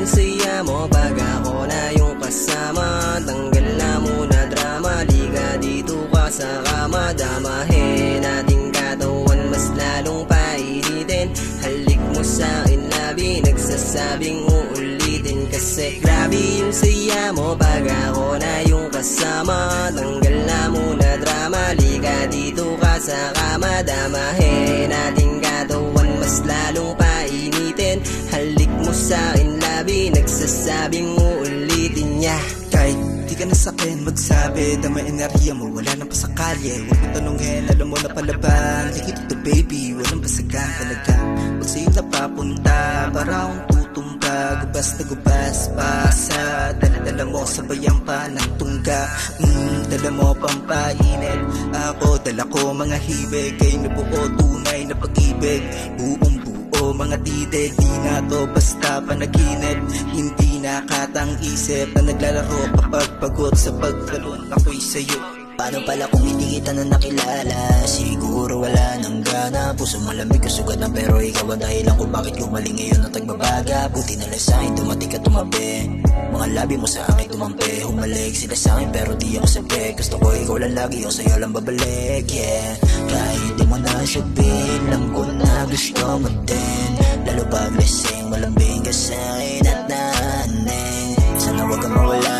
saya mo pag ako na yung kasama. Tanggal na muna drama, liga dito ka sa kama. Damahin ating katawan, mas lalong painitin. Halik mo sa'kin labi, nagsasabing uulitin. Kasi grabe yung saya mo pag ako na yung kasama. Tanggal na muna drama, liga dito ka sa kama. Damahin ating katawan, mas lalong painitin. Halik mo sa'kin labi, nagsasabing uulitin niya. Kahit di ka na sa'kin magsabi, dama enerhiya mo, wala nang pasakali. Huwag mo tanungin, alam mo na palaban. Like it to baby, walang basagan talaga. Huwag sa'yo napapunta, para akong tutumba. Gubas na gubas pa sa dala-dala mo, sabayan pa ng tungga. Dala mo pampainit, ako dala ko mga hibig. Kayo nabuo tunay na pag-ibig, buong buo mga titig. Di na to basta panaginip, hindi nakatang isip na naglalaro kapag pagod sa pagtalon ako'y sayo. Paano pala kung hindi kita na nakilala? Siguro wala nang gana. Puso malamig kasugat na pero ikaw ang dahilan kung bakit gumaling ngayon ang tagbabaga. Buti na lang sa'kin tumatik at tumabi, mga labi mo sa akin tumampi. Humalik sila sa'kin pero di ako sabi. Gusto ko ikaw lang lagi, o sa'yo lang babalik, yeah. Kahit di mo na sabihin, alam ko na gusto mo din. Lalo pag lasing, malambing ka sa'kin at naaneng. Sana huwag kang mawala,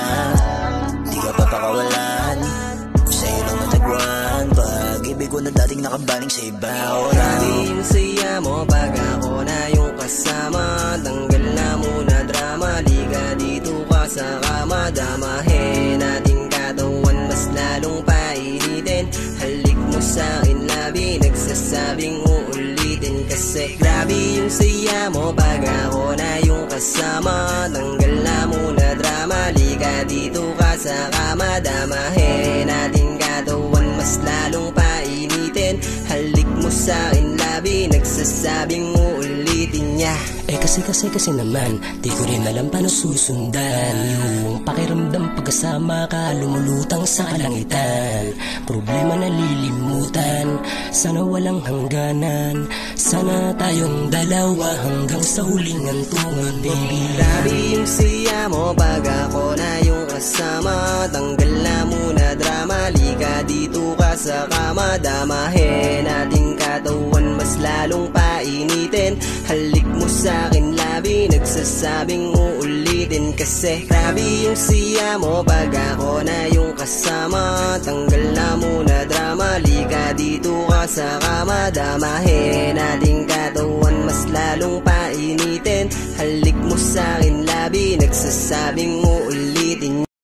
di ka papakawalan. Sa'yo lang natagwan, pag-ibig ko na dating nakabaling sa iba. Grabe yung saya mo pag ako na yung kasama. Tanggal na muna drama, liga dito ka sa kama. Damahin ating katawan, mas lalong painitin. Halik mo sa'kin labi, nagsasabing uulitin. Kasi grabe yung saya mo pag ako na yung kasama. Tanggal na muna drama, liga dito ka sa kama. Damahin ating katawan, mas lalong painitin. Halik mo sa'kin labi, nagsasabing uulitin niya. Kasi naman, di ko rin alam paano susundan. Yung pakiramdam pagkasama ka, lumulutang sa kalangitan. Problema nalilimutan, sana walang hangganan. Sana tayong dalawa hanggang sa huling hantungan, baby. Grabe yung siya mo pag ako na yung kasama. Tanggal na muna drama, liga dito ka sa kama. Damahin ating katawan, mas lalong painitin. Halik mo sa'kin labi, nagsasabing uulitin. Kasi grabe yung siya mo pag ako na yung kasama. Tanggal na muna drama, liga dito ka sa kama. Damahin ating katawan, mas lalong painitin. Halik mo sa'kin labi, nagsasabing uulitin.